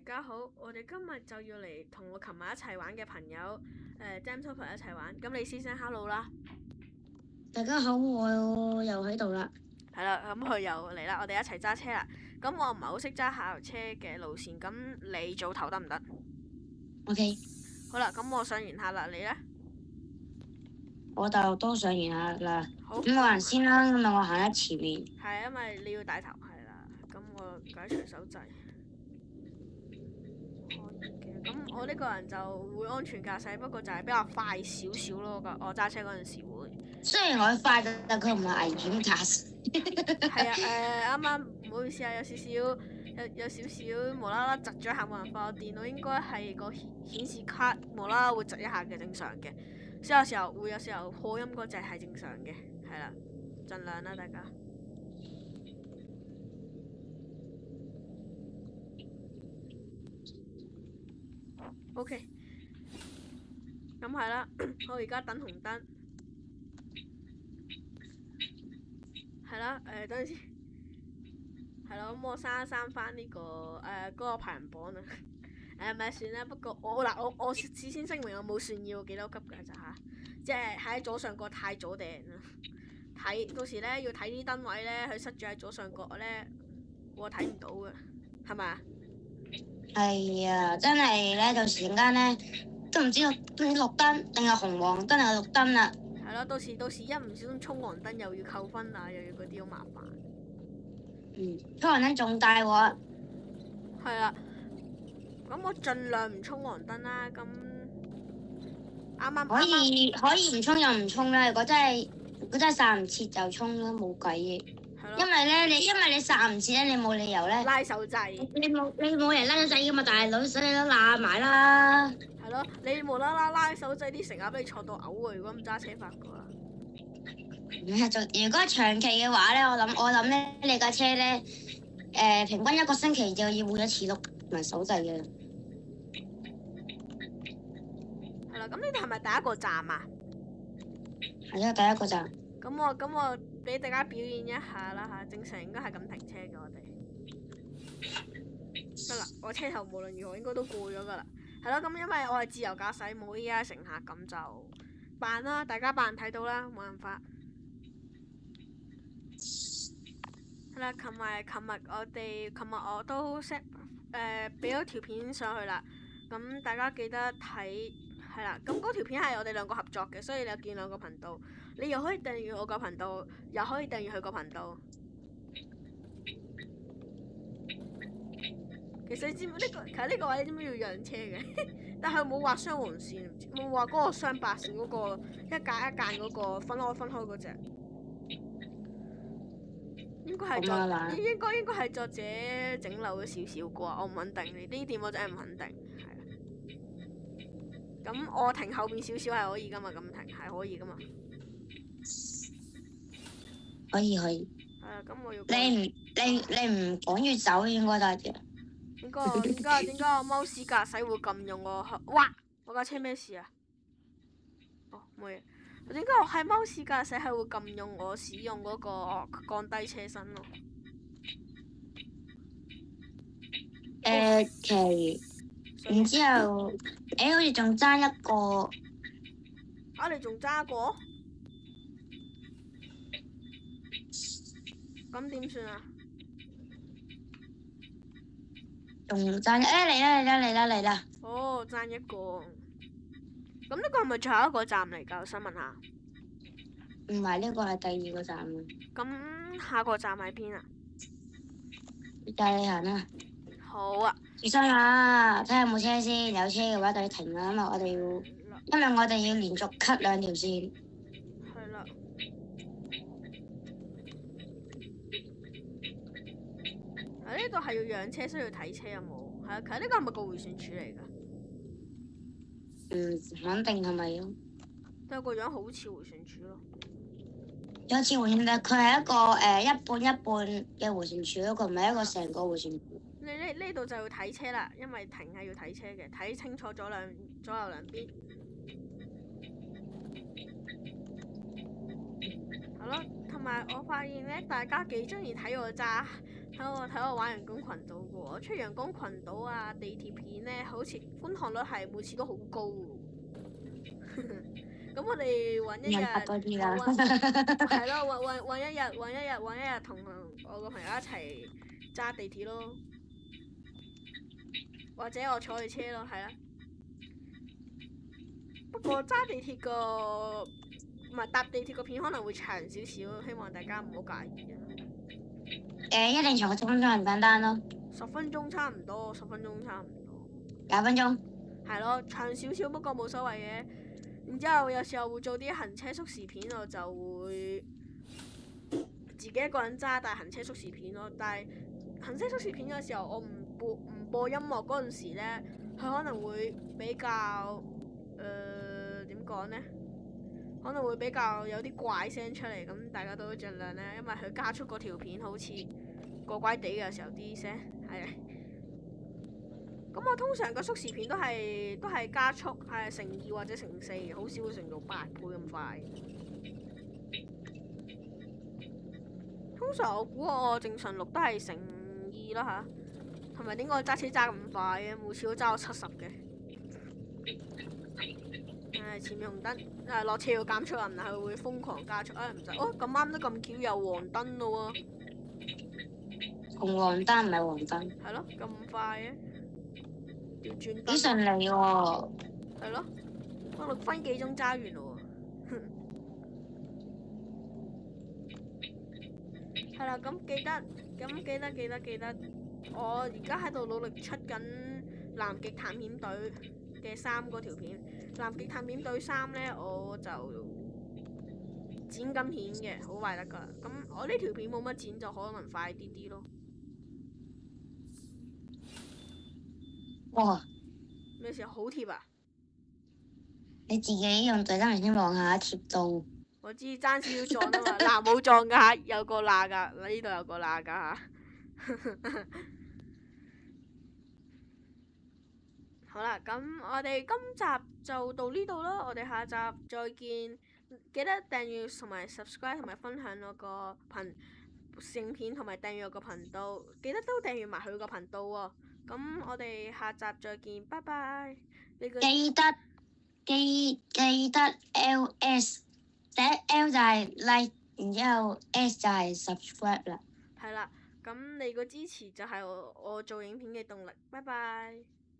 家好，我哋今日就要嚟同我琴日一齊玩嘅朋友Jam Topper 一齊玩，咁你先聲 hello 啦。大家好，我又喺度啦。係啦，咁佢又嚟啦，我哋一齊揸車啦。咁我唔係好識揸校車嘅路線，咁你做頭得唔得 OK，好啦，咁我上完下啦，你呢？我就都上完下啦。好，咁我行先啦，咁啊我行喺前面。係因為你要帶頭係啦，咁我解除手掣。咁我呢個人就會安全駕駛，不過就係比較快少少咯。我揸車嗰陣時會。雖然我快，但佢唔係危險駕駛。係啊，啱啱唔好意思啊，有少少無啦啦窒咗一下，冇辦法。我電腦應該係個顯示卡無啦啦會窒一下嘅，正常嘅。所以有時候破音嗰隻係正常嘅，係啦，盡量啦，大家。OK，咁係啦，我而家等紅燈。係啦，等陣先。係咯，咁我刪翻呢個嗰個排行榜啊。咪算啦，不過我事先聲明我冇算要幾多級㗎咋嚇，即係喺左上角太左定到時咧要睇啲燈位咧，佢塞住喺左上角咧，我睇唔到嘅，係咪啊？係啊，真係咧，到時間咧都唔知道綠燈定係紅黃燈定係綠燈啦。係咯，到時一唔小心衝黃燈又要扣分啊，又要嗰啲好麻煩。衝黃燈仲大鑊。係啊，咁我盡量唔衝黃燈啦。咁啱可以唔衝又唔衝啦。如果真係剎唔切就衝啦，冇計嘅。係咯。因為你剎唔切咧，你冇理由咧拉手掣。你冇人拉手掣噶嘛，大佬手你都揦埋啦。係咯，你無啦啦拉手掣，啲乘客俾你坐到嘔喎！如果唔揸車發覺啦。如果長期嘅話咧，我諗咧，你架車咧，平均一個星期就要換一次轆同埋手掣嘅。係啦，咁呢度係咪第一個站啊？係啊，第一個站。咁我俾大家表演一下啦嚇，正常應該係咁停車嘅我哋。得啦，我車頭無論如何應該都過咗㗎啦。係咯，咁因為我係自由駕駛，冇 AI 乘客，咁就扮啦，大家扮睇到啦，冇辦法。係啦，琴日我都 set 俾咗條片上去啦，咁大家記得睇係啦。咁嗰條片係我哋兩個合作嘅，所以你有見兩個頻道，你又可以訂閱我個頻道，又可以訂閱佢個頻道。其實你知唔知呢個位你知唔知要讓車嘅？但係冇畫雙黃線，冇畫嗰個雙白線嗰個一間嗰個分開嗰隻。應該係作者整漏咗少少啩，我唔肯定。呢啲點我真係唔肯定，係啊。咁我停後邊少少係可以噶嘛？咁停係可以噶嘛？可以。係啊，咁我要。你唔趕住走應該得嘅。點解我貓屎駕駛會咁用我？哇！我架車咩事啊？哦，冇嘢。點解我係貓屎駕駛係會咁用我使用嗰個降低車身咯？然之後，好似仲爭一個。啊！你仲揸過？咁點算啊？仲爭嚟啦！哦，爭一個。咁呢個係咪最後一個站嚟㗎？我想問下。唔係，呢個係第二個站。咁下個站喺邊啊？帶你行啦。好啊。小心啊！睇下有冇車先，有車嘅話就要停啦，因為我哋要連續 cut 兩條線。係啦。呢度係要讓車，需要睇車有冇？係啊，其實呢個係咪個迴旋處嚟㗎？肯定係咪咯？但係個樣好似迴旋處咯。有似迴旋，但佢係一個一半一半嘅迴旋處咯，佢唔係一個成個迴旋處。你呢度就要睇車啦，因為停係要睇車嘅，睇清楚左右兩邊。係咯，同埋我發現咧，大家幾中意睇我揸睇我玩人工群島嘅喎，我出陽光群島啊地鐵片咧，好似觀看率係每次都好高喎。咁我哋揾一日，多啲啦。係咯，揾一日同我個朋友一齊揸地鐵咯，或者我坐佢車咯，係啦。不過揸地鐵個唔係搭地鐵個片可能會長少少，希望大家唔好介意啊。一定坐10分鐘唔簡單咯。10分鐘差唔多，10分鐘差唔多。9分鐘。係咯，長少少不過冇所謂嘅。然之後有時候會做啲行車速時片，我就會自己一個人揸，但係行車速時片咯。但係行車速時片嘅時候，我唔播音樂嗰陣時咧，佢可能會比較點講呢？可能會比較有啲怪聲出嚟，咁大家都盡量咧，因為佢加速嗰條片好似怪怪地嘅時候啲聲係。咁我通常個速時片都係加速係乘2或者乘4，好少會乘到8倍咁快。通常我估我正常錄都係乘2啦吓，同埋點解揸車揸咁快嘅？每次都揸到70嘅。前面紅燈，落車要減速啊，唔係佢會瘋狂加速啊，唔使咁啱都咁巧有黃燈咯喎。紅黃燈唔係黃燈。係咯，咁快嘅。調轉燈。幾順利喎。係咯，我6分幾鐘揸完咯喎。係啦，咁記得，我而家喺度努力出緊南極探險隊嘅3嗰條片。南極探險隊3呢，我就剪緊片嘅，好快得噶啦。咁我呢條片冇乜剪，就可能快啲咯。哇！咩事？好貼啊！你自己用對燈先望下貼到。我知爭少少撞啊嘛，嗱冇撞噶，有個罅噶，呢度有個罅噶嚇。好啦，咁我哋今集就到呢度啦，我哋下集再見。記得訂閱同埋 subscribe 同埋分享我個影片同埋訂閱我個頻道，記得都訂閱埋佢個頻道喎。咁我哋下集再見，拜拜。記得 LS， 第一 L 就係 like， 然之後 S 就係 subscribe 啦。係啦，咁你個支持就係我做影片嘅動力，拜拜。